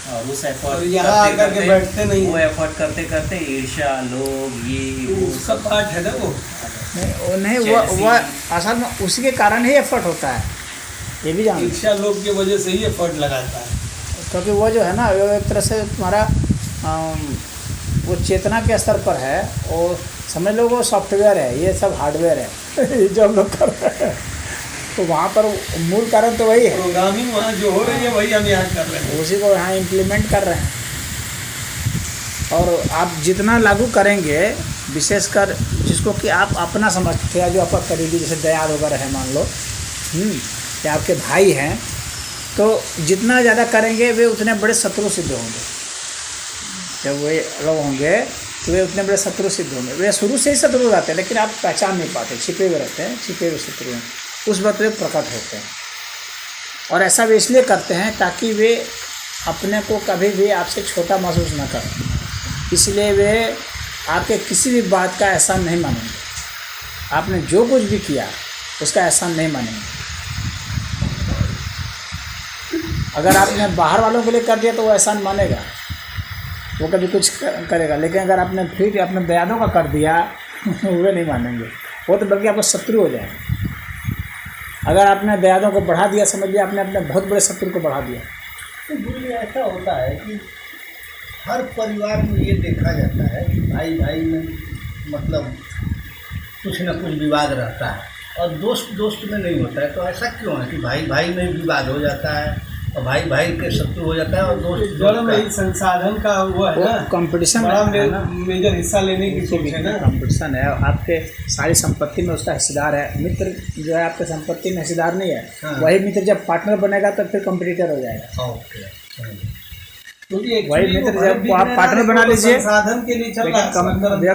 और उस और एफर्ट यहाँ आकर के बैठते नहीं, वो एफर्ट करते करते ईर्ष्या, लोग, ये वो सब पार्ट है ना वो। नहीं वो असल में उसी के कारण ही एफर्ट होता है, ये भी जान। ईर्ष्या लोग की वजह से ही एफर्ट लगाता है। क्योंकि वो जो है ना वो एक तरह से तुम्हारा वो चेतना के स्तर पर है, और समझ लो वो सॉफ्टवेयर है, ये सब हार्डवेयर है ये जो हम लोग कर रहे हैं, तो वहाँ पर मूल कारण तो वही है, प्रोग्रामिंग वहाँ जो हो रही है वही हम यहाँ कर रहे हैं, उसी को यहाँ इम्प्लीमेंट कर रहे हैं। और आप जितना लागू करेंगे, विशेषकर जिसको कि आप अपना समझते हैं, जो आपका करीबी जैसे दयाल वगैरह है मान लो, या आपके भाई हैं, तो जितना ज़्यादा करेंगे वे उतने बड़े शत्रु सिद्ध होंगे। जब वे लोग होंगे तो वे उतने बड़े शत्रु सिद्ध होंगे। वे शुरू से ही शत्रु रहते हैं, लेकिन आप पहचान नहीं पाते, छिपे हुए रहते हैं, छिपे हुए शत्रु हैं, उस वक्त वे प्रकट होते हैं। और ऐसा वे इसलिए करते हैं ताकि वे अपने को कभी भी आपसे छोटा महसूस न करें, इसलिए वे आपके किसी भी बात का एहसान नहीं मानेंगे। आपने जो कुछ भी किया उसका एहसान नहीं मानेंगे। अगर आपने बाहर वालों के लिए कर दिया तो वो एहसान मानेगा, वो कभी कुछ करेगा, लेकिन अगर आपने फिर अपने दयादों का कर दिया वे नहीं मानेंगे, वो तो बल्कि आपको शत्रु हो जाएगा। अगर आपने दयादों को बढ़ा दिया, समझ लिया आपने अपने बहुत बड़े शत्रु को बढ़ा दिया। तो गुरु ऐसा होता है कि हर परिवार में ये देखा जाता है कि भाई भाई में मतलब कुछ न कुछ विवाद रहता है, और दोस्त दोस्त में नहीं होता है। तो ऐसा क्यों है कि भाई भाई में विवाद हो जाता है और भाई भाई के शत्रु हो जाता है, और दोस्त जड़ में ही संसाधन का वो है ना, कंपटीशन बड़ा है ना, मेजर हिस्सा लेने की सोच है ना, कंपटीशन है। आपके सारी संपत्ति में उसका हिस्सेदार है। मित्र जो है आपके संपत्ति में हिस्सेदार नहीं है, वही मित्र जब पार्टनर बनेगा तो फिर कंपटीटर हो जाएगा। वही मित्र जब आप पार्टनर बना लीजिए, संसाधन के लिए चल रहा है,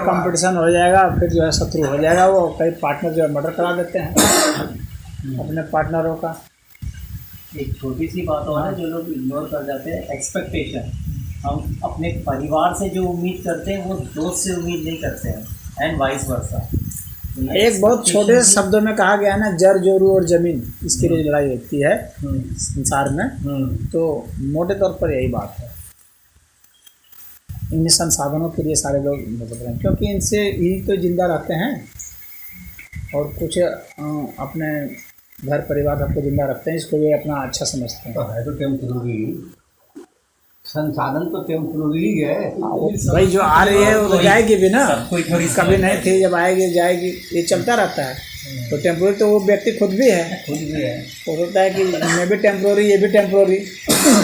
कंपटीशन हो जाएगा, फिर जो है शत्रु हो जाएगा। वो कई पार्टनर जो है मर्डर करा देते हैं अपने पार्टनरों का। एक छोटी सी बात और है जो लोग इग्नोर कर जाते हैं, एक्सपेक्टेशन। हम अपने परिवार से जो उम्मीद करते हैं वो दोस्त से उम्मीद नहीं करते हैं, एंड वाइस वर्सा। एक बहुत छोटे शब्दों में कहा गया है ना, जर जोरू और जमीन, इसके लिए लड़ाई होती है संसार में। तो मोटे तौर पर यही बात है। इन संसाधनों के लिए सारे लोग भटक रहे हैं, क्योंकि इनसे ही तो जिंदा रहते हैं, और कुछ अपने घर परिवार सबको जिंदा रखते हैं, इसको ये अपना अच्छा समझते हैं। तो है तो टेम्पररी, संसाधन तो टेम्पररी है। भाई जो आ रही है वो जाएगी भी ना, कभी नहीं थी, जब आएगी जाएगी, ये चलता रहता है। तो टेम्पोररी तो वो व्यक्ति खुद भी है, हो सकता है कि मैं भी टेम्पोररी, ये भी टेम्पोररी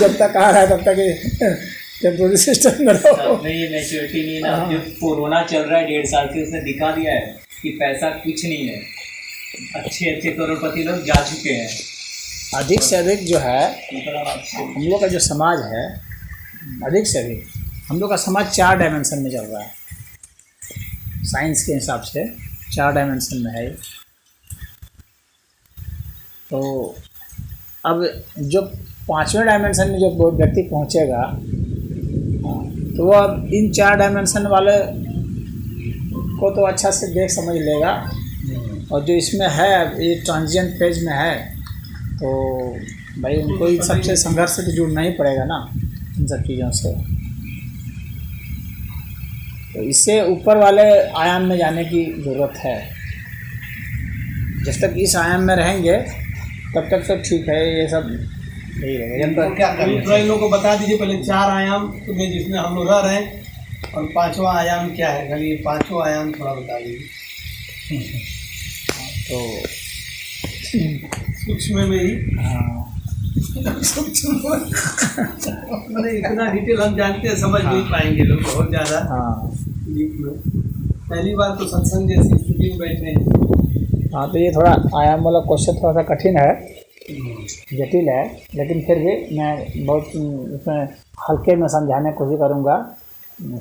जब तक आ रहा है तब तक टेम्पोररी सिस्टम में रहो। ये मैच्योरिटी नहीं ना, जो कोरोना चल रहा है 1.5 साल से, उसने दिखा दिया है कि पैसा कुछ नहीं है। अच्छे अच्छे करोड़पति लोग जा चुके हैं। अधिक से अधिक जो है हम लोग का जो समाज है, अधिक से अधिक हम लोग का समाज 4 डायमेंशन में चल रहा है। साइंस के हिसाब से 4 डायमेंशन में है। तो अब जो 5वें डायमेंशन में जब वो व्यक्ति पहुंचेगा, तो वो अब इन 4 डायमेंशन वाले को तो अच्छा से देख समझ लेगा, और जो इसमें है ये ट्रांजिएंट फेज में है, तो भाई उनको इन सबसे संघर्ष से तो जुड़ना ही पड़ेगा ना, इन सब चीज़ों से। तो इससे ऊपर वाले आयाम में जाने की ज़रूरत है। जब तक इस आयाम में रहेंगे तब तक तो ठीक है, ये सब यही रहेगा। जब तक क्या लोगों को बता दीजिए पहले 4 आयाम में जिसमें हम लोग रह रहे हैं, और 5वां आयाम क्या है, खाली 5वां आयाम थोड़ा बता दीजिए। तो सूक्ष्म में ही, इतना डिटेल हम जानते हैं, समझ नहीं पाएंगे लोग बहुत ज़्यादा। पहली बार तो सत्संग जैसी स्थिति में बैठे हैं। हाँ, तो ये थोड़ा आयाम वाला क्वेश्चन थोड़ा सा कठिन है, जटिल है, लेकिन फिर भी मैं बहुत उसमें हल्के में समझाने की कोशिश करूँगा,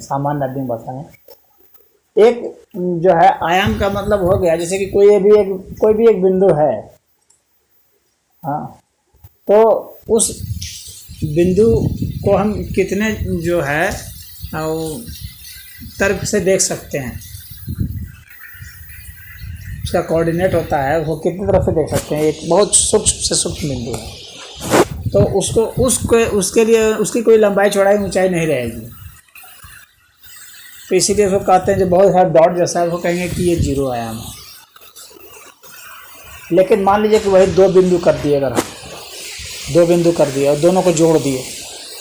सामान्य आदमी बताएं। एक जो है आयाम का मतलब हो गया, जैसे कि कोई भी एक बिंदु है, हाँ, तो उस बिंदु को हम कितने जो है तर्क से देख सकते हैं, उसका कोऑर्डिनेट होता है, वो कितनी तरफ से देख सकते हैं। एक बहुत सूक्ष्म से सूक्ष्म बिंदु है, तो उसके लिए उसकी कोई लंबाई चौड़ाई ऊंचाई नहीं रहेगी। तो इसीलिए उसको कहते हैं जो बहुत सारा डॉट जैसा है, वो कहेंगे कि ये जीरो आयाम है। लेकिन मान लीजिए कि वही दो बिंदु कर दिए, अगर हम दो बिंदु कर दिए और दोनों को जोड़ दिए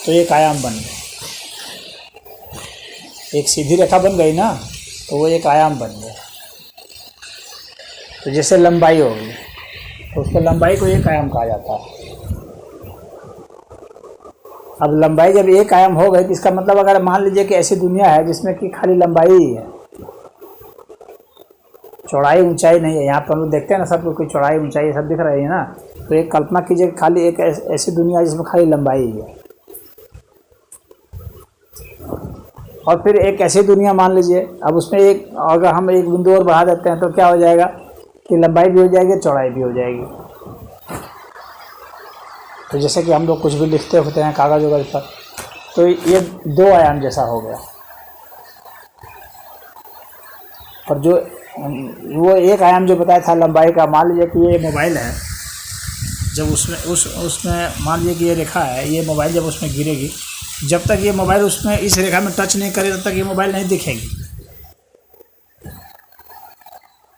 तो एक आयाम बन गया, एक सीधी रेखा बन गई ना, तो वो एक आयाम बन गया। तो जैसे लंबाई होगी तो उसको लंबाई को एक आयाम कहा जाता है। अब लंबाई जब एक आयाम हो गई तो इसका मतलब अगर मान लीजिए कि ऐसी दुनिया है जिसमें कि खाली लंबाई ही है, चौड़ाई ऊंचाई नहीं है। यहाँ पर हम लोग देखते हैं ना, सब कोई चौड़ाई ऊंचाई सब दिख रही है ना। तो एक कल्पना कीजिए खाली एक ऐसी दुनिया है जिसमें खाली लंबाई ही है। और फिर एक ऐसी दुनिया मान लीजिए, अब उसमें एक अगर हम एक बिंदु और बढ़ा देते हैं तो क्या हो जाएगा कि लंबाई भी हो जाएगी, चौड़ाई भी हो जाएगी। तो जैसे कि हम लोग कुछ भी लिखते होते हैं कागज़ वगैरह पर, तो ये दो आयाम जैसा हो गया। और जो वो एक आयाम जो बताया था लंबाई का, मान लीजिए कि ये मोबाइल है, जब उसमें मान लीजिए कि ये रेखा है, ये मोबाइल जब उसमें गिरेगी, जब तक ये मोबाइल उसमें इस रेखा में टच नहीं करे तब तक ये मोबाइल नहीं दिखेगी।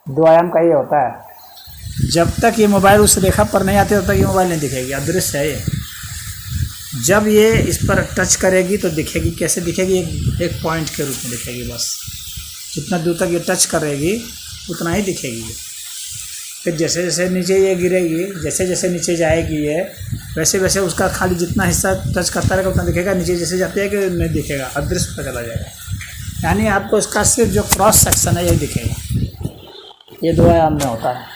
दो आयाम का ये होता है, जब तक ये मोबाइल उस रेखा पर नहीं आती तब तक ये मोबाइल नहीं दिखेगी, अदृश्य है ये। जब ये इस पर टच करेगी तो दिखेगी। कैसे दिखेगी? एक पॉइंट के रूप में दिखेगी बस। जितना दूर तक ये टच करेगी उतना ही दिखेगी। फिर जैसे जैसे नीचे ये गिरेगी, जैसे जैसे नीचे जाएगी ये, वैसे वैसे उसका खाली जितना हिस्सा टच करता रहेगा उतना दिखेगा। नीचे जैसे जाते हैं कि नहीं दिखेगा, अदृश्य पर चला जाएगा। यानी आपको इसका सिर्फ जो क्रॉस सेक्शन है यही दिखेगा। ये दो आयाम में होता है।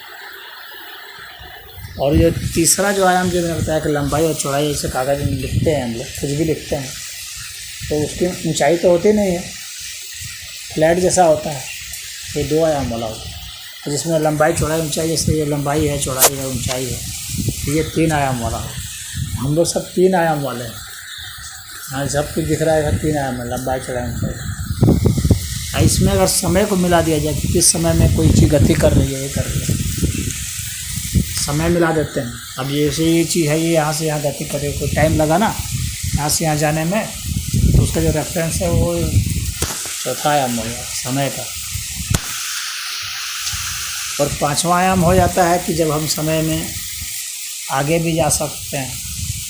और ये तीसरा जो आयाम जो मैंने बताया कि लंबाई और चौड़ाई, ऐसे कागज़ में लिखते हैं हम लोग, कुछ भी लिखते हैं तो उसकी ऊंचाई तो होती नहीं है, फ्लैट जैसा होता है। ये दो आयाम वाला होता है, तो जिसमें लंबाई चौड़ाई ऊंचाई, जैसे ये लंबाई है, चौड़ाई है, ऊंचाई है, तो ये तीन आयाम वाला है। हम लोग सब तीन आयाम वाले हैं। हाँ, सब कुछ दिख रहा है, सब तीन आयाम है, लंबाई चौड़ाई ऊंचाई। इसमें अगर समय को मिला दिया जाए कि किस समय में कोई चीज़ गति कर रही है, ये कर रही है, समय मिला देते हैं। अब जैसे ये चीज़ है, ये यहाँ से यहाँ गति करे, कोई टाइम लगा ना यहाँ से यहाँ जाने में, तो उसका जो रेफरेंस है वो चौथा आयाम हो गया समय का। और पांचवा आयाम हो जाता है कि जब हम समय में आगे भी जा सकते हैं,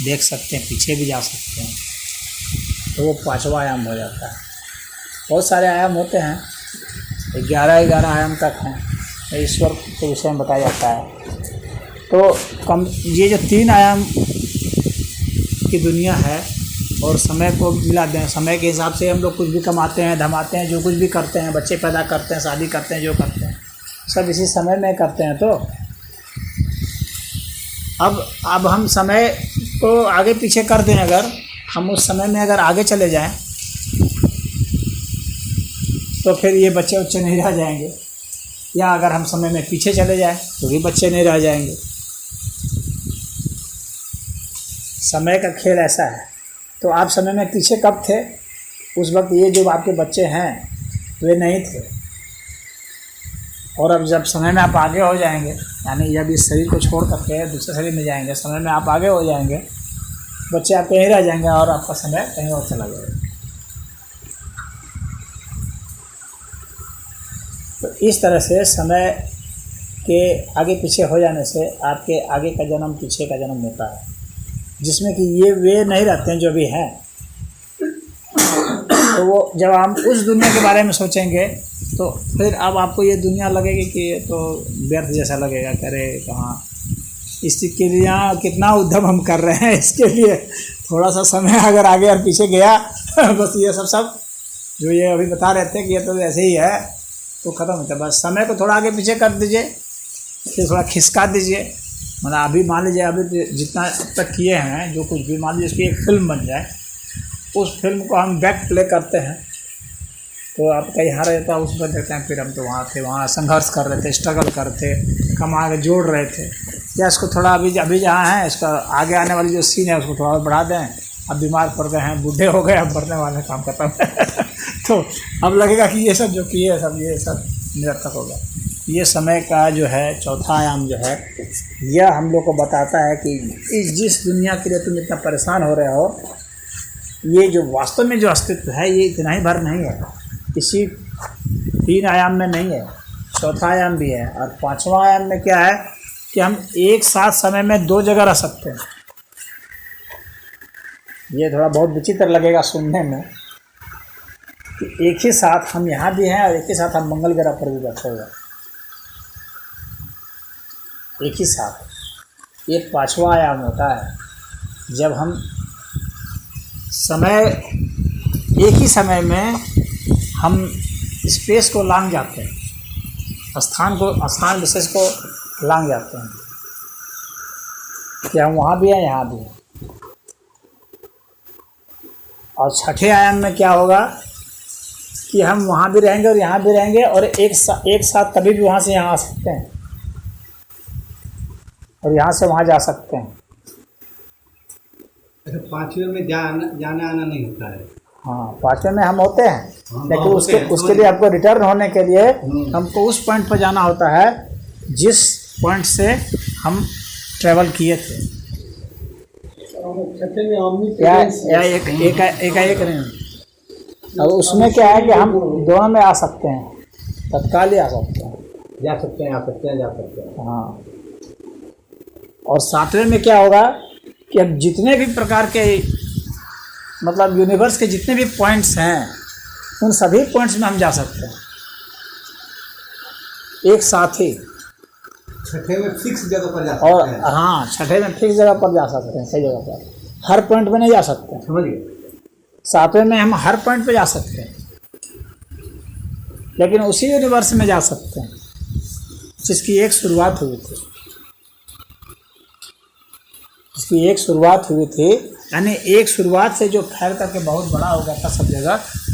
देख सकते हैं, पीछे भी जा सकते हैं, तो वो पांचवा आयाम हो जाता है। बहुत सारे आयाम होते हैं, 11 आयाम तक हैं, ईश्वर के विषय में बताया जाता है। तो ये जो तीन आयाम की दुनिया है और समय को मिला दें, समय के हिसाब से हम लोग कुछ भी कमाते हैं, धमाते हैं, जो कुछ भी करते हैं, बच्चे पैदा करते हैं, शादी करते हैं, जो करते हैं सब इसी समय में करते हैं। तो अब हम समय को आगे पीछे कर दें, अगर हम उस समय में अगर आगे चले जाएं तो फिर ये बच्चे उच्चे नहीं रह जाएंगे, या अगर हम समय में पीछे चले जाएं तो भी बच्चे नहीं रह जाएंगे। समय का खेल ऐसा है। तो आप समय में पीछे कब थे? उस वक्त ये जो आपके बच्चे हैं वे नहीं थे। और अब जब समय में आप आगे हो जाएंगे, यानी जब इस शरीर को छोड़ करके दूसरे शरीर में जाएंगे, समय में आप आगे हो जाएंगे, बच्चे आप कहीं रह जाएंगे और आपका समय कहीं और चला जाएगा। तो इस तरह से समय के आगे पीछे हो जाने से आपके आगे का जन्म पीछे का जन्म होता है, जिसमें कि ये वे नहीं रहते हैं जो भी हैं। तो वो जब हम उस दुनिया के बारे में सोचेंगे तो फिर अब आपको ये दुनिया लगेगी कि ये तो व्यर्थ जैसा लगेगा। करे कहाँ इसके लिए यहाँ कितना उद्यम हम कर रहे हैं, इसके लिए थोड़ा सा समय अगर आगे और पीछे गया बस ये सब जो ये अभी बता रहे थे कि ये तो ऐसे ही है तो ख़त्म होता है। बस समय को थोड़ा आगे पीछे कर दीजिए, फिर थोड़ा खिसका दीजिए। मतलब अभी मान लीजिए अभी जितना अब तक किए हैं, जो कुछ भी मान लीजिए उसकी एक फ़िल्म बन जाए, उस फिल्म को हम बैक प्ले करते हैं तो आप कहीं हार रहता है, उस पर देखते हैं फिर हम तो वहाँ थे, वहाँ संघर्ष कर रहे थे, स्ट्रगल कर रहे थे, कमा के जोड़ रहे थे, या इसको थोड़ा अभी जहाँ है इसका आगे आने वाली जो सीन है उसको थोड़ा बढ़ा दें। अब बीमार पड़ गए हैं, बूढ़े हो गए, अब बढ़ने वाले काम खत्म तो अब लगेगा कि ये सब जो किए सब ये सब निरर्थक हो गया। ये समय का जो है चौथा आयाम जो है, यह हम लोग को बताता है कि इस जिस दुनिया के लिए तुम इतना परेशान हो रहे हो, ये जो वास्तव में जो अस्तित्व है ये इतना ही भर नहीं है, इसी 3 आयाम में नहीं है, चौथा आयाम भी है। और 5वां आयाम में क्या है कि हम एक साथ समय में 2 जगह रह सकते हैं। ये थोड़ा बहुत विचित्र लगेगा सुनने में कि एक ही साथ हम यहाँ भी हैं और एक ही साथ हम मंगल ग्रह पर भी बैठे हुए हैं, एक ही साथ। ये 5वां आयाम होता है जब हम समय एक ही समय में हम स्पेस को लांघ जाते हैं, स्थान विशेष को लांघ जाते हैं कि हम वहाँ भी हैं यहाँ भी हैं। और छठे आयाम में क्या होगा कि हम वहाँ भी रहेंगे और यहाँ भी रहेंगे और एक साथ कभी भी वहाँ से यहाँ आ सकते हैं और यहाँ से वहाँ जा सकते हैं। अच्छा, 5वें में जाना आना नहीं होता है। हाँ, 5वें में हम होते हैं, हाँ, लेकिन उसके लिए आपको रिटर्न होने के लिए हमको उस पॉइंट पर जाना होता है जिस पॉइंट से हम ट्रेवल किए थे। या एक नहीं। और उसमें क्या है कि हम दोनों में आ सकते हैं, तत्काल ही आ सकते हैं, जा सकते हैं, आ सकते हैं, जा सकते हैं। हाँ। और 7वें में क्या होगा कि अब जितने भी प्रकार के मतलब यूनिवर्स के जितने भी पॉइंट्स हैं उन सभी पॉइंट्स में हम जा सकते हैं एक साथ ही। छठे में फिक्स जगह पर जा सकते और हैं। हाँ, छठे में फिक्स जगह पर जा सकते हैं, सही जगह पर, हर पॉइंट पे नहीं जा सकते हैं, समझिए। 7वें में हम हर पॉइंट पे जा सकते हैं, लेकिन उसी यूनिवर्स में जा सकते हैं जिसकी एक शुरुआत हुई थी, जिसकी एक शुरुआत हुई थी, यानी एक शुरुआत से जो फैल करके बहुत बड़ा हो गया था सब जगह,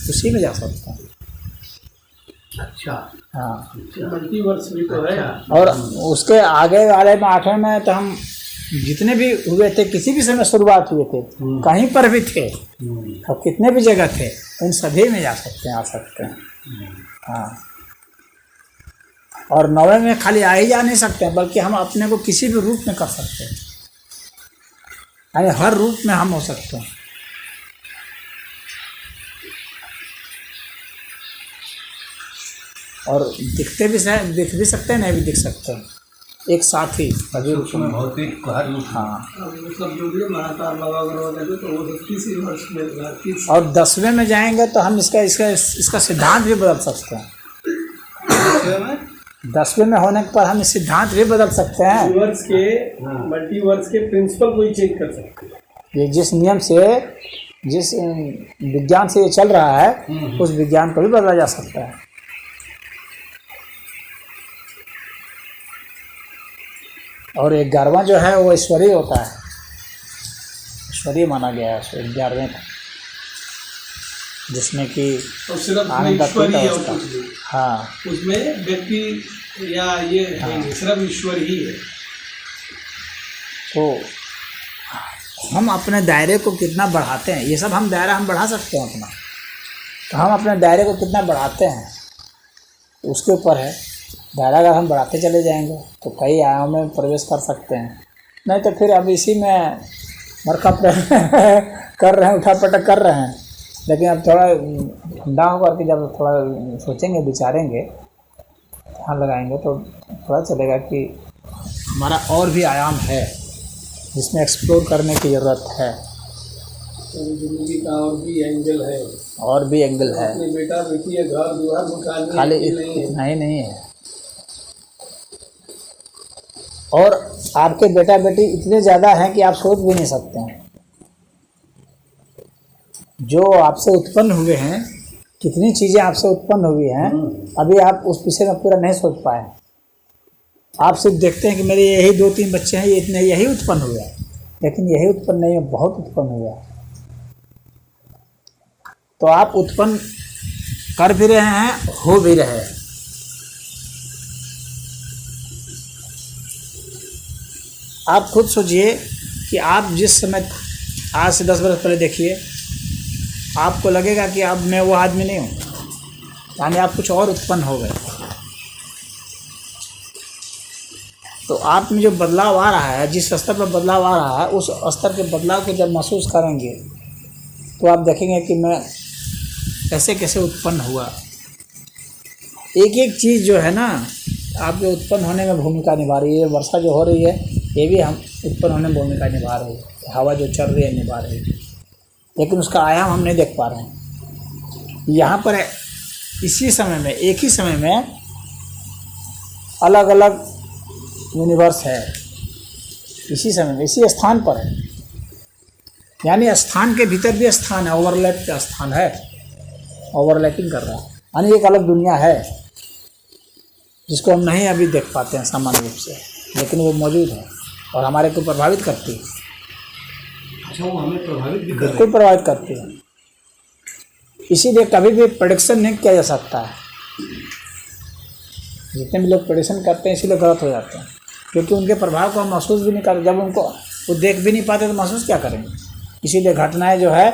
उसी में जा सकते हैं। अच्छा, हाँ। मल्टीवर्स भी तो है। और उसके आगे वाले में 8वें में तो हम जितने भी हुए थे, किसी भी समय शुरुआत हुए थे, कहीं पर भी थे और कितने भी जगह थे, उन सभी में जा सकते हैं, आ सकते हैं। हाँ। और 9वें में खाली आ ही जा नहीं सकते हैं, बल्कि हम अपने को किसी भी रूप में कर सकते हैं, यानी हर रूप में हम हो सकते हैं। और दिख भी सकते हैं, नहीं भी दिख सकते हैं, एक साथ ही सभी रूप में। भौतिक हर रूप। हाँ। मतलब जो भी महाकाल लगा तो वो 30 वर्ष में 30। और 10वें में जाएंगे तो हम इसका सिद्धांत भी बदल सकते हैं। 10वें में होने पर हम इस सिद्धांत भी बदल सकते हैं। यूनिवर्स के मल्टीवर्स के प्रिंसिपल को ही चेंज कर सकते हैं। ये जिस नियम से, जिस विज्ञान से ये चल रहा है, उस विज्ञान को भी बदला जा सकता है। और 11वां जो है वो ईश्वरीय होता है, ईश्वरीय माना गया है 11वें को, जिसमें कि सिर्फ आनंद ईश्वर ही है, अतीत अवस्था। हाँ, उसमें व्यक्ति या ये है, सिर्फ ईश्वर ही है। तो हम अपने दायरे को कितना बढ़ाते हैं, ये सब हम दायरा हम बढ़ा सकते हैं अपना, तो हम अपने दायरे को कितना बढ़ाते हैं उसके ऊपर है। दायरा अगर हम बढ़ाते चले जाएंगे तो कई आयामों में प्रवेश कर सकते हैं, नहीं तो फिर अब इसी में मरखा कर रहे हैं, उठा पटक कर रहे हैं। लेकिन अब थोड़ा ठंडा होकर के जब थोड़ा सोचेंगे, विचारेंगे, ध्यान लगाएंगे तो पता चलेगा कि हमारा और भी आयाम है जिसमें एक्सप्लोर करने की ज़रूरत है। तो जिंदगी का और भी एंगल है, और भी एंगल है, अपने बेटा बेटी या घर द्वार मकान खाली इतना ही नहीं है। और आपके बेटा बेटी इतने ज़्यादा हैं कि आप सोच भी नहीं सकते हैं। जो आपसे उत्पन्न हुए हैं, कितनी चीज़ें आपसे उत्पन्न हुई हैं, अभी आप उस विषय में पूरा नहीं सोच पाए। आप सिर्फ देखते हैं कि मेरे यही 2-3 बच्चे हैं, ये इतने यही उत्पन्न हुए हैं, लेकिन यही उत्पन्न नहीं है, बहुत उत्पन्न हुआ है। तो आप उत्पन्न कर भी रहे हैं, हो भी रहे हैं। आप खुद सोचिए कि आप जिस समय, आज से 10 वर्ष पहले देखिए, आपको लगेगा कि अब मैं वो आदमी नहीं हूँ, यानी आप कुछ और उत्पन्न हो गए। तो आप में जो बदलाव आ रहा है, जिस स्तर पर बदलाव आ रहा है, उस स्तर के बदलाव को जब महसूस करेंगे तो आप देखेंगे कि मैं कैसे कैसे उत्पन्न हुआ। एक एक चीज़ जो है ना आपके उत्पन्न होने में भूमिका निभा रही है। वर्षा जो हो रही है ये भी हम उत्पन्न होने में भूमिका निभा रही है, हवा जो चल रही है निभा रही है, लेकिन उसका आयाम हम नहीं देख पा रहे हैं। यहाँ पर इसी समय में, एक ही समय में अलग अलग यूनिवर्स है, इसी समय में इसी स्थान पर है। यानी स्थान के भीतर भी स्थान है, ओवरलैप का स्थान है, ओवरलैपिंग कर रहा है, यानी एक अलग दुनिया है जिसको हम नहीं अभी देख पाते हैं सामान्य रूप से, लेकिन वो मौजूद है और हमारे को प्रभावित करती है। अच्छा, वो हमें प्रभावित भी कर बिल्कुल प्रभावित करती है। इसीलिए कभी भी प्रेडिक्शन नहीं किया जा सकता है। जितने भी लोग प्रेडिक्शन करते हैं इसीलिए गलत हो जाते हैं, क्योंकि उनके प्रभाव को हम महसूस भी नहीं करते। जब उनको वो देख भी नहीं पाते तो महसूस क्या करेंगे। इसीलिए घटनाएं जो है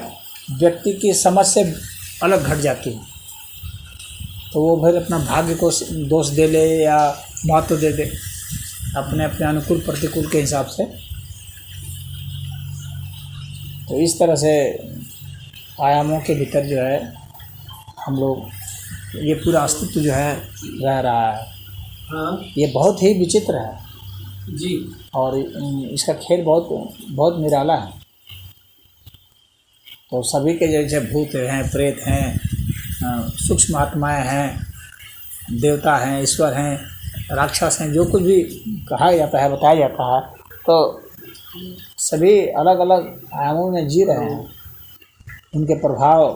व्यक्ति की समझ से अलग घट जाती हैं, तो वो फिर अपना भाग्य को दोष दे ले या महत्व दे दे अपने अपने अनुकूल प्रतिकूल के हिसाब से। तो इस तरह से आयामों के भीतर जो है हम लोग, ये पूरा अस्तित्व जो है रह रहा है। हाँ ये बहुत ही विचित्र है जी। और इसका खेल बहुत बहुत निराला है। तो सभी के जैसे भूत हैं, प्रेत हैं, सूक्ष्म आत्माएँ हैं, देवता हैं, ईश्वर हैं, राक्षस हैं, जो कुछ भी कहा जाता है, बताया जाता है, तो सभी अलग अलग आयामों में जी रहे हैं। उनके प्रभाव,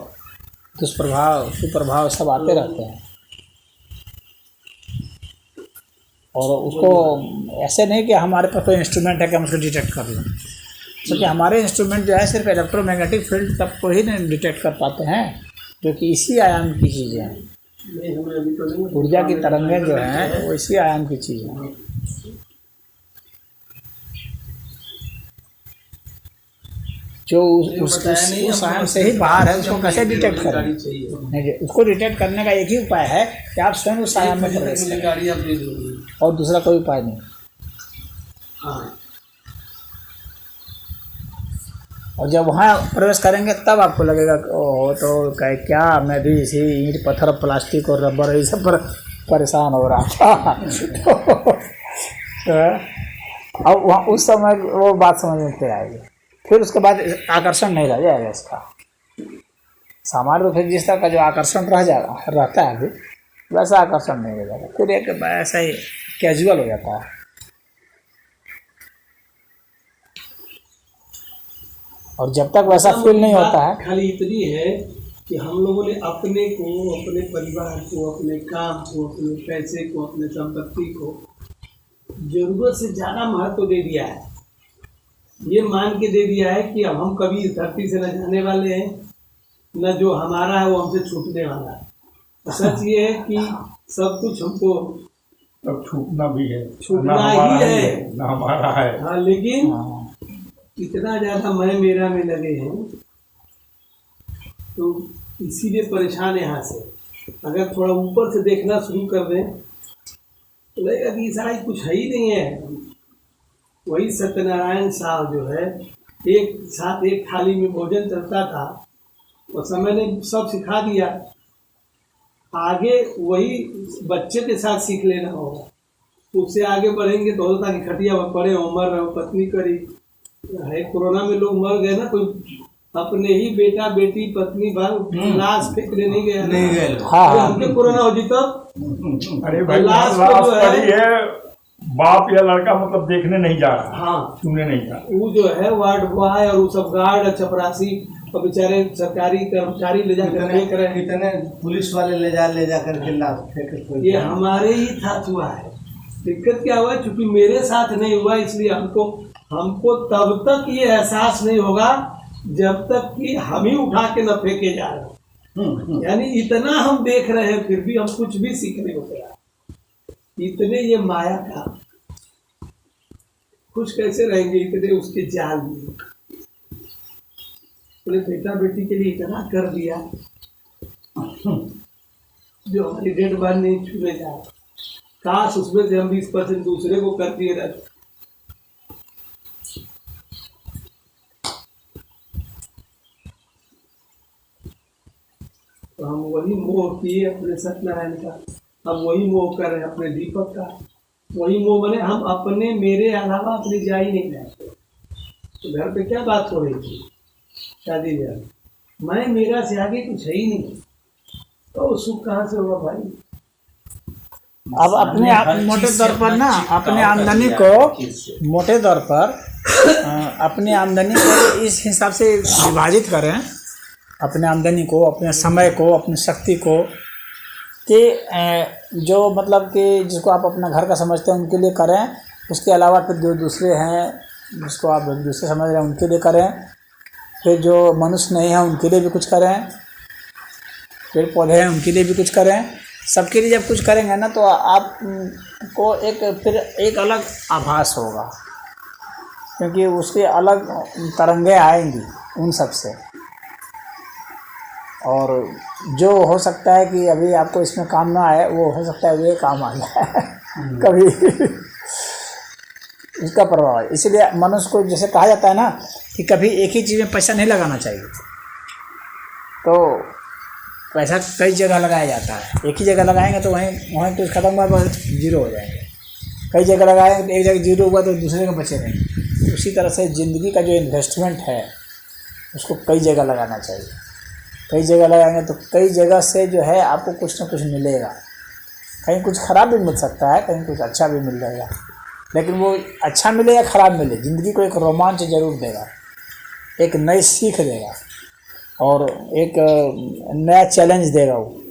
दुष्प्रभाव, सुप्रभाव सब आते रहते हैं। और उसको ऐसे नहीं कि हमारे पास कोई इंस्ट्रूमेंट है कि हम उसको डिटेक्ट कर लें, क्योंकि हमारे इंस्ट्रूमेंट जो है सिर्फ इलेक्ट्रोमैग्नेटिक फील्ड तक को ही नहीं डिटेक्ट कर पाते हैं, जो कि इसी आयाम की चीज़ें हैं। ऊर्जा की तरंगें जो हैं वो इसी आयाम की चीज़ हैं। जो उस आयाम से ही बाहर है, उसको कैसे डिटेक्ट करें? नहीं, उसको डिटेक्ट करने का एक ही उपाय है कि आप स्वयं उस आयाम में प्रवेश करें, और दूसरा कोई उपाय नहीं। और जब वहाँ प्रवेश करेंगे तब आपको लगेगा ओह, तो क्या मैं भी इसी ईंट पत्थर प्लास्टिक और रबर ये सब पर परेशान हो रहा था। अब वहाँ उस समय वो बात समझ में आएगी। फिर उसके बाद आकर्षण नहीं रह जाएगा इसका। सामान्य रूप से जिस तरह का जो आकर्षण रहता है अभी, वैसा आकर्षण नहीं रह जाएगा। फिर एक ऐसा ही कैजुअल हो जाता है। और जब तक वैसा फील नहीं होता है, खाली इतनी है कि हम लोगों ने अपने को, अपने परिवार को, अपने काम को, अपने पैसे को, अपने संपत्ति को जरूरत से ज़्यादा महत्व दे दिया है। ये मान के दे दिया है कि अब हम कभी इस धरती से न जाने वाले हैं, न जो हमारा है वो हमसे छूटने वाला है। तो सच ये है कि सब कुछ हमको अब छूटना भी है, छूटना ही है, ना हमारा है। हाँ, लेकिन इतना ज़्यादा मैं मेरा में लगे हैं तो इसीलिए परेशान है यहाँ से। अगर थोड़ा ऊपर से देखना शुरू कर दें तो लगेगा कि शायद कुछ है ही नहीं है। वही सत्यनारायण साहब जो है, एक साथ एक थाली में भोजन चलता था, और समय ने सब सिखा दिया। आगे वही बच्चे के साथ सीख लेना होगा। उससे आगे बढ़ेंगे तो होता कि खटिया में पड़े हो, मर रहे हो, पत्नी करी है। कोरोना में लोग मर गए ना, कोई अपने ही बेटा बेटी पत्नी भाई लाश फेंकने नहीं गए। हाँ, हमके कोरोना हो जी तब अरे भाई लाश लाश को जो है- पड़ी है, बाप या लड़का मतलब देखने नहीं जा रहा, हाँ, सुनने नहीं जा रहा। वो जो है वार्ड बॉय और वो सब गार्ड चपरासी और बेचारे सरकारी कर्मचारी ले जाकर फेंक रहे हैं। कितने पुलिस वाले ले जा करके लाश फेंक। ये हमारे ही साथ हुआ है। दिक्कत क्या हुआ, चूंकि मेरे साथ नहीं हुआ इसलिए हमको तब तक ये एहसास नहीं होगा जब तक कि हम ही उठा के न फेंके जा रहे। यानी इतना हम देख रहे हैं फिर भी हम कुछ भी सीखने को तैयार। इतने ये माया का खुश कैसे रहेंगे, इतने उसके जाल में। अपने बेटा बेटी के लिए इतना कर दिया जो हमारी डेट बार नहीं छूने जा रहा। काश उसमें से हम 20% दूसरे को कर दिए रहते। तो हम वही मोह किए अपने सत्यनारायण का, हम वही मोह कर रहे हैं अपने दीपक का। वही मोह बने हम अपने, मेरे अलावा अपनी जा ही नहीं रहे। तो घर पे क्या बात हो रही थी शादी में, मैं मेरा से आगे कुछ है ही नहीं, तो सुख कहाँ से होगा भाई। अब अपने मोटे तौर पर ना अपने आमदनी को मोटे तौर पर अपनी आमदनी को इस हिसाब से विभाजित करें, अपने आमदनी को, अपने समय को, अपनी शक्ति को, कि जो मतलब कि जिसको आप अपना घर का समझते हैं उनके लिए करें, उसके अलावा फिर जो दूसरे हैं जिसको आप दूसरे समझ रहे हैं उनके लिए करें, फिर जो मनुष्य नहीं हैं उनके लिए भी कुछ करें, पेड़ पौधे हैं उनके लिए भी कुछ करें। सबके लिए जब कुछ करेंगे ना तो आपको फिर एक अलग आभास होगा, क्योंकि उसके अलग तरंगे आएंगी उन सब से। और जो हो सकता है कि अभी आपको इसमें काम ना आए, वो हो सकता है वे काम आ जाए कभी इसका प्रभाव है। इसलिए मनुष्य को जैसे कहा जाता है ना कि कभी एक ही चीज़ में पैसा नहीं लगाना चाहिए, तो पैसा कई जगह लगाया जाता है। एक ही जगह लगाएंगे तो वहीं कुछ खत्म हुआ तो जीरो हो जाएंगे। कई जगह लगाएंगे तो एक जगह जीरो हुआ तो दूसरे का बचे रहेंगे। उसी तरह से ज़िंदगी का जो इन्वेस्टमेंट है उसको कई जगह लगाना चाहिए। कई जगह लगाएंगे तो कई जगह से जो है आपको कुछ ना कुछ मिलेगा। कहीं कुछ ख़राब भी मिल सकता है, कहीं कुछ अच्छा भी मिल जाएगा, लेकिन वो अच्छा मिले या ख़राब मिले, ज़िंदगी को एक रोमांच ज़रूर देगा, एक नई सीख देगा और एक नया चैलेंज देगा। वो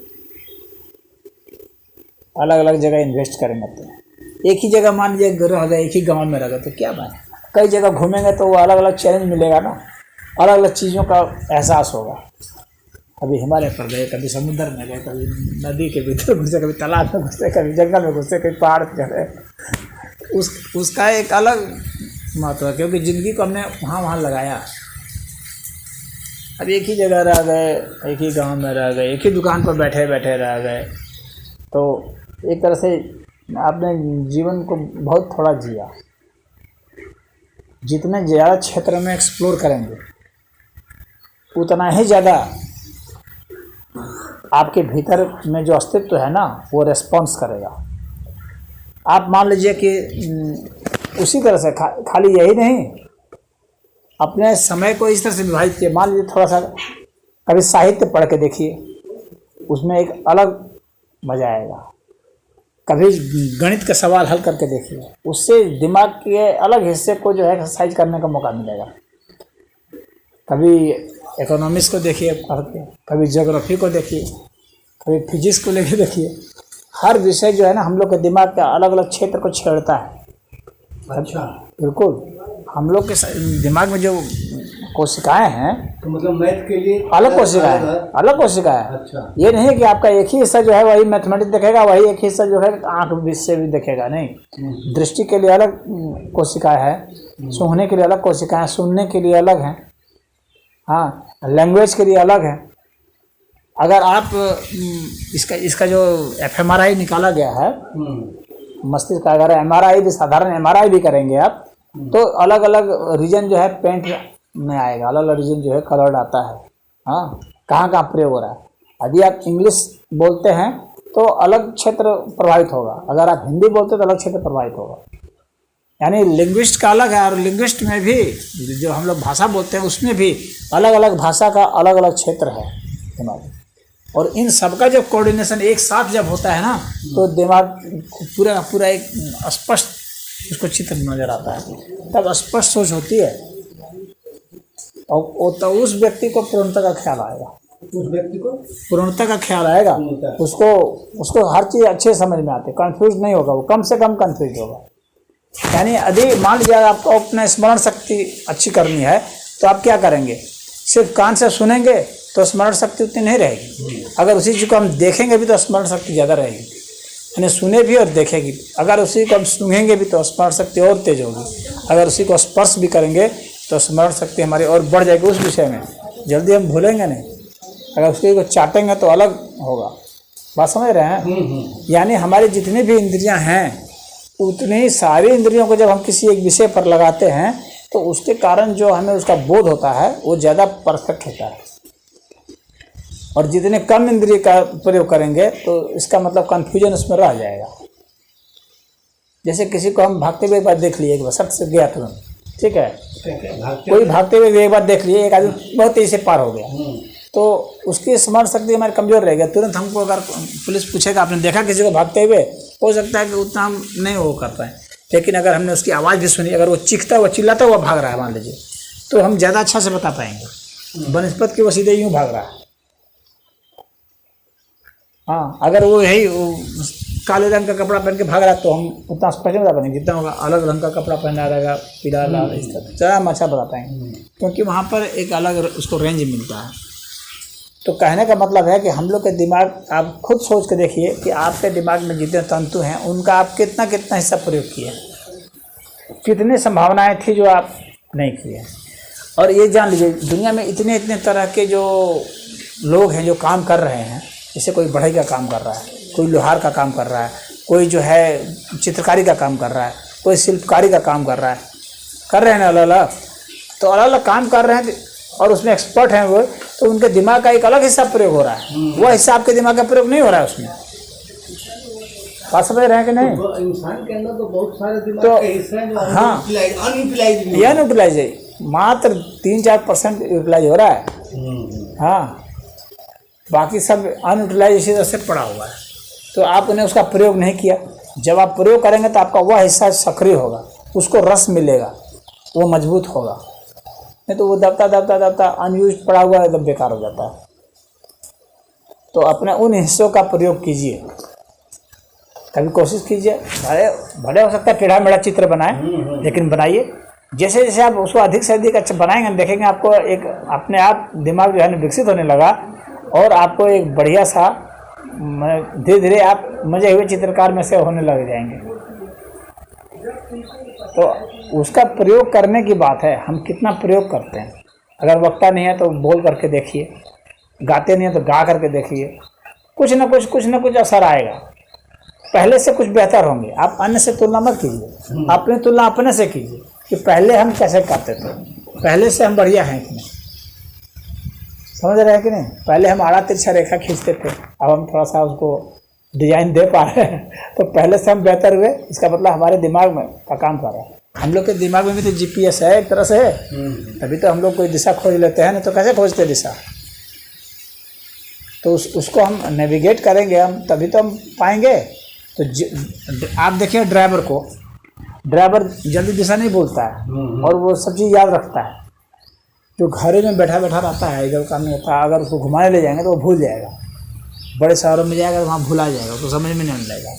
अलग अलग जगह इन्वेस्ट करेंगे तो एक ही जगह मान लीजिए रह गए, एक ही गांव में रह गए तो क्या बात है। कई जगह घूमेंगे तो वो अलग अलग चैलेंज मिलेगा ना, अलग अलग चीज़ों का एहसास होगा। कभी हिमालय पर गए, कभी समुद्र में गए, कभी नदी के भीतर घुसे, कभी तालाब में घुसे, कभी जंगल में घुसे, कभी पहाड़ पर चढ़े। उसका एक अलग महत्व है, क्योंकि ज़िंदगी को हमने वहाँ लगाया। अब एक ही जगह रह गए, एक ही गांव में रह गए, एक ही दुकान पर बैठे बैठे रह गए, तो एक तरह से आपने जीवन को बहुत थोड़ा जिया। जितने ज़्यादा क्षेत्र में एक्सप्लोर करेंगे उतना ही ज़्यादा आपके भीतर में जो अस्तित्व है ना वो रेस्पॉन्स करेगा। आप मान लीजिए कि उसी तरह से खाली यही नहीं, अपने समय को इस तरह से विभाजित किए। मान लीजिए थोड़ा सा कभी साहित्य पढ़ के देखिए, उसमें एक अलग मज़ा आएगा। कभी गणित का सवाल हल करके देखिए, उससे दिमाग के अलग हिस्से को जो है एक्सरसाइज करने का मौका मिलेगा। कभी इकोनॉमिक्स को देखिए पढ़ के, कभी ज्योग्राफी को देखिए, कभी फिजिक्स को लेके देखिए। हर विषय जो है ना हम लोग के दिमाग के अलग अलग क्षेत्र को छेड़ता है। अच्छा, बिल्कुल। हम लोग के दिमाग में जो कोशिकाएं हैं तो मतलब मैथ के लिए अलग कोशिकाएं, अलग कोशिकाएं। अच्छा, ये नहीं है कि आपका एक ही हिस्सा जो है वही मैथमेटिक्स देखेगा, वही एक हिस्सा जो है आँख से भी देखेगा। नहीं, दृष्टि के लिए अलग कोशिकाएं है, सूंघने के लिए अलग कोशिकाएं, सुनने के लिए अलग हैं, हाँ, लैंग्वेज के लिए अलग है। अगर आप इसका जो fMRI निकाला गया है मस्तिष्क का, अगर MRI भी, साधारण MRI भी करेंगे आप तो अलग अलग रीजन जो है पेंट में आएगा, अलग अलग रीजन जो है कलर्ड आता है। हाँ, कहाँ कहाँ प्रयोग हो रहा है। यदि आप इंग्लिश बोलते हैं तो अलग क्षेत्र प्रभावित होगा, अगर आप हिंदी बोलते हैं तो अलग क्षेत्र प्रभावित होगा। यानी लिंग्विस्ट का अलग है, और लिंग्विस्ट में भी जो हम लोग भाषा बोलते हैं उसमें भी अलग अलग भाषा का अलग अलग क्षेत्र है दिमाग। और इन सबका जब कोऑर्डिनेशन एक साथ जब होता है ना तो दिमाग पूरा का पूरा एक स्पष्ट उसको चित्र नजर आता है, तब स्पष्ट सोच होती है। और तो उस व्यक्ति को पूर्णता का ख्याल आएगा, उस व्यक्ति को पूर्णता का ख्याल आएगा, उसको हर चीज़ अच्छे समझ में आती है, कंफ्यूज नहीं होगा, वो कम से कम कंफ्यूज होगा। यानी यदि मान लीजिए आपको अपना स्मरण शक्ति अच्छी करनी है तो आप क्या करेंगे, सिर्फ कान से सुनेंगे तो स्मरण शक्ति उतनी नहीं रहेगी। अगर उसी चीज़ को हम देखेंगे भी तो स्मरण शक्ति ज़्यादा रहेगी, यानी सुने भी और देखेगी। अगर उसी को हम सूंघेंगे भी तो स्मरण शक्ति और तेज होगी। अगर उसी को स्पर्श भी करेंगे तो स्मरण शक्ति हमारी और बढ़ जाएगी उस विषय में, जल्दी हम भूलेंगे नहीं। अगर उसको चाटेंगे तो अलग होगा, बात समझ रहे हैं? यानी हमारी जितनी भी इंद्रियां हैं उतनी ही सारी इंद्रियों को जब हम किसी एक विषय पर लगाते हैं तो उसके कारण जो हमें उसका बोध होता है वो ज़्यादा परफेक्ट होता है। और जितने कम इंद्रिय का प्रयोग करेंगे तो इसका मतलब कन्फ्यूजन उसमें रह जाएगा। जैसे किसी को हम भागते हुए एक बार देख लिए, एक बार सट से गया तुरंत, ठीक है, कोई भागते हुए एक बार देख लिए, एक आदमी बहुत तेजी से पार हो गया, तो उसकी स्मरण शक्ति हमारी कमज़ोर रहेगी। तुरंत हमको अगर पुलिस पूछेगा आपने देखा किसी को भागते हुए, हो सकता है कि उतना हम नहीं वो कर पाएँ, लेकिन अगर हमने उसकी आवाज़ भी सुनी, अगर वो चीखता हुआ चिल्लाता हुआ भाग रहा है मान लीजिए, तो हम ज़्यादा अच्छा से बता पाएंगे बनस्पत कि वो सीधे यूँ भाग रहा है। हाँ, अगर वो यही काले रंग का कपड़ा पहन के भाग रहा है तो हम उतना स्पष्ट नहीं बता पाएंगे, जितना होगा अलग रंग का कपड़ा पहना रहेगा, पीला लाल, इस तरह ज़्यादा हम अच्छा बता पाएंगे, क्योंकि वहाँ पर एक अलग उसको रेंज मिलता है। तो कहने का मतलब है कि हम लोग के दिमाग, आप खुद सोच के देखिए कि आपके दिमाग में जितने तंतु हैं उनका आप कितना कितना हिस्सा प्रयोग किए, कितनी संभावनाएं थी जो आप नहीं किए। और ये जान लीजिए दुनिया में इतने इतने तरह के जो लोग हैं जो काम कर रहे हैं, जैसे कोई बढ़ई का काम कर रहा है, कोई लोहार का काम कर रहा है, कोई जो है चित्रकारी का काम कर रहा है, कोई शिल्पकारी का काम कर रहा है, कर रहे हैं ना अलग अलग, तो अलग अलग काम कर रहे हैं और उसमें एक्सपर्ट हैं वो, तो उनके दिमाग का एक अलग हिस्सा प्रयोग हो रहा है, वह हिस्सा आपके दिमाग का प्रयोग नहीं हो रहा है उसमें। बात समझ रहे हैं कि नहीं? तो इंसान के अंदर तो बहुत सारे दिमाग तो के हिस्से हैं जो हाँ, अनयूटिलाइज है, मात्र 3-4% यूटिलाइज हो रहा है। हाँ, बाकी सब अनयूटिलाइज इसी तरह से पड़ा हुआ है, तो आपने उसका प्रयोग नहीं किया। जब आप प्रयोग करेंगे तो आपका वह हिस्सा सक्रिय होगा, उसको रस मिलेगा, वो मजबूत होगा, नहीं तो वो दबता दबता दबता अनयूज पड़ा हुआ एकदम बेकार हो जाता है। तो अपने उन हिस्सों का प्रयोग कीजिए, कभी कोशिश कीजिए, भले हो सकता है टेढ़ा मेढ़ा चित्र बनाए, लेकिन बनाइए। जैसे जैसे आप उसको अधिक से अधिक अच्छा बनाएंगे, देखेंगे आपको एक अपने आप दिमाग जो है ना विकसित होने लगा और आपको एक बढ़िया सा धीरे धीरे आप मजे हुए चित्रकार में से होने लग जाएंगे। तो उसका प्रयोग करने की बात है, हम कितना प्रयोग करते हैं। अगर वक्ता नहीं है तो बोल करके देखिए, गाते नहीं है तो गा करके देखिए, कुछ ना कुछ असर आएगा, पहले से कुछ बेहतर होंगे। आप अन्य से तुलना मत कीजिए, अपनी तुलना अपने से कीजिए कि पहले हम कैसे करते थे, पहले से हम बढ़िया हैं कि नहीं। समझ रहे हैं कि नहीं? पहले हम आड़ा तिरछा रेखा खींचते थे, अब हम थोड़ा सा उसको डिजाइन दे पा रहे हैं, तो पहले से हम बेहतर हुए, इसका मतलब हमारे दिमाग में का काम कर रहा है। हम लोग के दिमाग में भी तो GPS है एक तरह से, तभी तो हम लोग कोई दिशा खोज लेते हैं, नहीं तो कैसे खोजते दिशा। तो उसको हम नेविगेट करेंगे हम, तभी तो हम पाएंगे। तो आप देखिए ड्राइवर को, ड्राइवर जल्दी दिशा नहीं बोलता है और वो सब चीज़ याद रखता है। जो घरे में बैठा बैठा रहता है, इधर काम नहीं होता, अगर उसको घुमाने ले जाएंगे तो वो भूल जाएगा। बड़े शहरों में जाएगा तो वहाँ भूला जाएगा, तो समझ में नहीं लगेगा,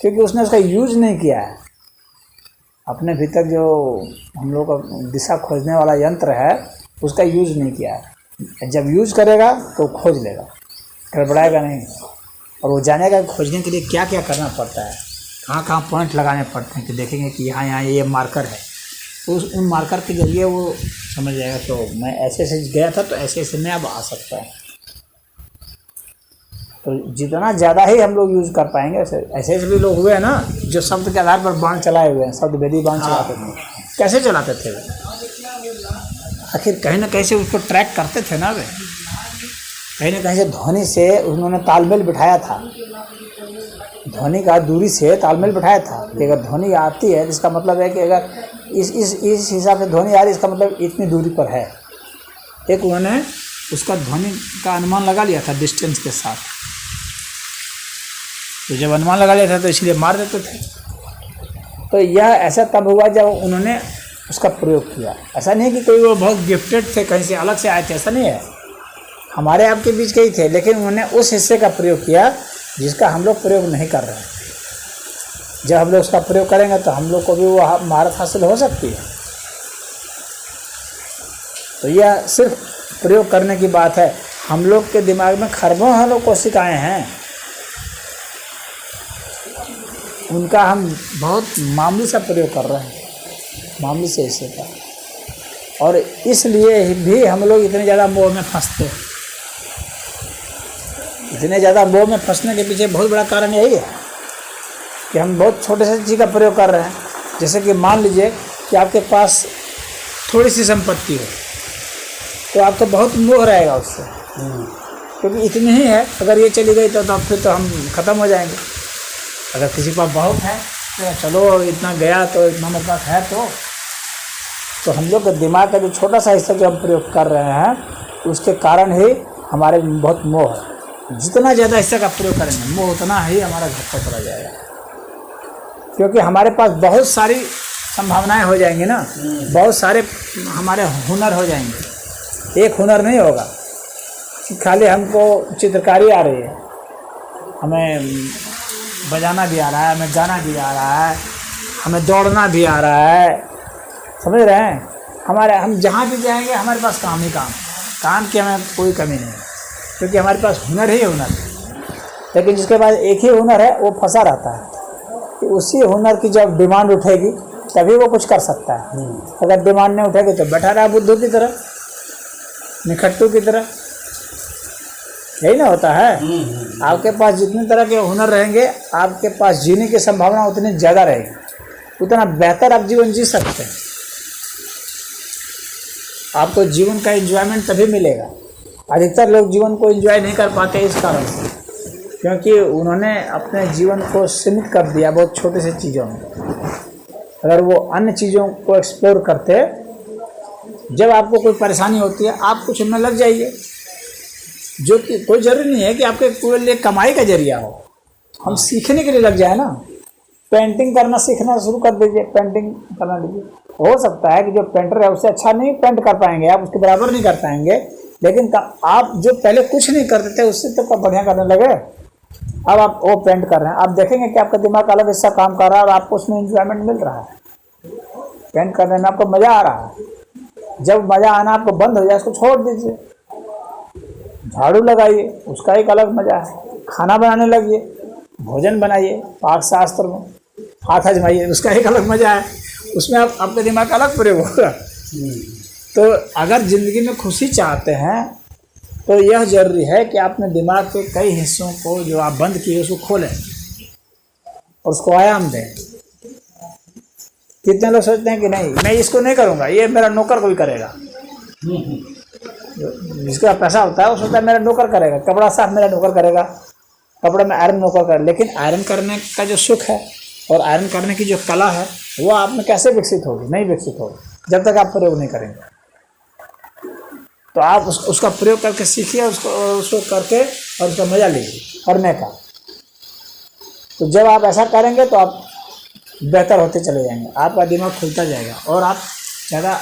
क्योंकि उसने उसका यूज नहीं किया है। अपने भीतर जो हम लोग का दिशा खोजने वाला यंत्र है उसका यूज नहीं किया है। जब यूज करेगा तो खोज लेगा, गड़बड़ाएगा नहीं। और वो जानेगा खोजने के लिए क्या क्या करना पड़ता है, कहाँ कहाँ पॉइंट लगाने पड़ते हैं, कि देखेंगे कि यहाँ यहाँ ये मार्कर है, तो उन मार्कर के जरिए वो समझ जाएगा तो मैं ऐसे ऐसे गया था तो ऐसे ऐसे मैं अब आ सकता है। तो जितना ज़्यादा ही हम लोग यूज़ कर पाएंगे, ऐसे ऐसे भी लोग हुए हैं ना जो शब्द के आधार पर बाण चलाए हुए हैं, शब्द वेदी बाण चलाते थे। कैसे चलाते थे वे? आखिर कहीं ना कहीं से उसको ट्रैक करते थे ना वे, कहीं ना कहीं से ध्वनि से उन्होंने तालमेल बिठाया था, ध्वनि का दूरी से तालमेल बिठाया था कि अगर ध्वनि आती है तो इसका मतलब है कि अगर इस हिसाब से ध्वनि आ रही है, इसका मतलब इतनी दूरी पर है। एक उन्होंने उसका ध्वनि का अनुमान लगा लिया था डिस्टेंस के साथ, तो जब अनुमान लगा लिया था तो इसलिए मार देते थे। तो यह ऐसा तब हुआ जब उन्होंने उसका प्रयोग किया। ऐसा नहीं कि कोई वो बहुत गिफ्टेड थे, कहीं से अलग से आए थे, ऐसा नहीं है, हमारे आपके बीच के ही थे, लेकिन उन्होंने उस हिस्से का प्रयोग किया जिसका हम लोग प्रयोग नहीं कर रहे हैं। जब हम लोग उसका प्रयोग करेंगे तो हम लोग को भी वो महारत हासिल हो सकती है। तो यह सिर्फ प्रयोग करने की बात है। हम लोग के दिमाग में खरबों हम लोग कोशिकाएँ हैं, उनका हम बहुत मामूली सा प्रयोग कर रहे हैं, मामूली से हिस्से का, और इसलिए भी हम लोग इतने ज़्यादा मोह में फंसते हैं। इतने ज़्यादा मोह में फंसने के पीछे बहुत बड़ा कारण यही है कि हम बहुत छोटे से चीज़ का प्रयोग कर रहे हैं। जैसे कि मान लीजिए कि आपके पास थोड़ी सी संपत्ति हो तो आपको बहुत मोह रहेगा उससे, क्योंकि इतनी ही है, अगर ये चली गई तो फिर तो हम ख़त्म हो जाएंगे। अगर किसी के पास बहुत है तो चलो इतना गया तो इतना मेरे पास है, तो हम लोग दिमाग का जो छोटा सा हिस्सा जो हम प्रयोग कर रहे हैं उसके कारण ही हमारे में बहुत मोह है। जितना ज़्यादा हिस्से का प्रयोग करेंगे मोह उतना ही हमारा घटता चला जाएगा, क्योंकि हमारे पास बहुत सारी संभावनाएं हो जाएंगी ना, बहुत सारे हमारे हुनर हो जाएंगे। एक हुनर नहीं होगा कि खाली हमको चित्रकारी आ रही है, हमें बजाना भी आ रहा है, हमें गाना भी आ रहा है, हमें दौड़ना भी आ रहा है, समझ रहे हैं। हम जहाँ भी जाएंगे हमारे पास काम ही काम की हमें कोई कमी नहीं है, क्योंकि हमारे पास हुनर ही हुनर है। लेकिन जिसके पास एक ही हुनर है वो फंसा रहता है कि उसी हुनर की जब डिमांड उठेगी तभी वो कुछ कर सकता है। अगर डिमांड नहीं उठेगी तो बैठा रहा बुद्धू की तरह, निखट्टू की तरह। यही ना होता है। आपके पास जितनी तरह के हुनर रहेंगे आपके पास जीने की संभावना उतनी ज़्यादा रहेगी, उतना बेहतर आप जीवन जी सकते हैं। आपको जीवन का एंजॉयमेंट तभी मिलेगा। अधिकतर लोग जीवन को एंजॉय नहीं कर पाते इस कारण से, क्योंकि उन्होंने अपने जीवन को सीमित कर दिया बहुत छोटे से चीज़ों में। अगर वो अन्य चीज़ों को एक्सप्लोर करते, जब आपको कोई परेशानी होती है आप कुछ में लग जाइए, जो कि कोई ज़रूरी नहीं है कि आपके पूरे लिए कमाई का जरिया हो। हम सीखने के लिए लग जाए ना, पेंटिंग करना सीखना शुरू कर दीजिए, पेंटिंग करना दीजिए। हो सकता है कि जो पेंटर है उससे अच्छा नहीं पेंट कर पाएंगे, आप उसके बराबर नहीं कर पाएंगे, लेकिन आप जो पहले कुछ नहीं करते थे उससे तो बढ़िया करने लगे। अब आप वो पेंट कर रहे हैं, आप देखेंगे कि आपका दिमाग अलग हिस्सा काम कर रहा है और आपको उसमें इंजॉयमेंट मिल रहा है। पेंट करने में आपको मज़ा आ रहा है। जब मज़ा आना आपको बंद हो जाए उसको छोड़ दीजिए, झाड़ू लगाइए, उसका एक अलग मज़ा है। खाना बनाने लगिए, भोजन बनाइए, पाक शास्त्र में हाथ आजमाइए, उसका एक अलग मज़ा है। उसमें आपका दिमाग अलग प्रयोग होगा। तो अगर ज़िंदगी में खुशी चाहते हैं तो यह ज़रूरी है कि अपने दिमाग के कई हिस्सों को जो आप बंद किए उसको खोलें और उसको आयाम दें। कितने लोग सोचते हैं कि नहीं मैं इसको नहीं करूँगा, ये मेरा नौकर कोई करेगा। जिसका पैसा होता है वो सोचता है मेरा नौकर करेगा, कपड़ा साफ मेरा नौकर करेगा, कपड़े में आयरन नौकर करेगा। लेकिन आयरन करने का जो सुख है और आयरन करने की जो कला है वो आप में कैसे विकसित होगी? नहीं विकसित होगी जब तक आप प्रयोग नहीं करेंगे। तो आप उसका प्रयोग करके सीखिए, उसको करके और उसका मज़ा लीजिए करने का। तो जब आप ऐसा करेंगे तो आप बेहतर होते चले जाएंगे, आपका दिमाग खुलता जाएगा और आप ज़्यादा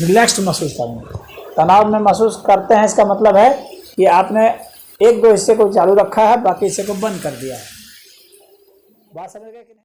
रिलैक्स्ड महसूस करेंगे। तनाव में महसूस करते हैं इसका मतलब है कि आपने एक दो हिस्से को चालू रखा है, बाकी हिस्से को बंद कर दिया है। बात समझ गए कि नहीं?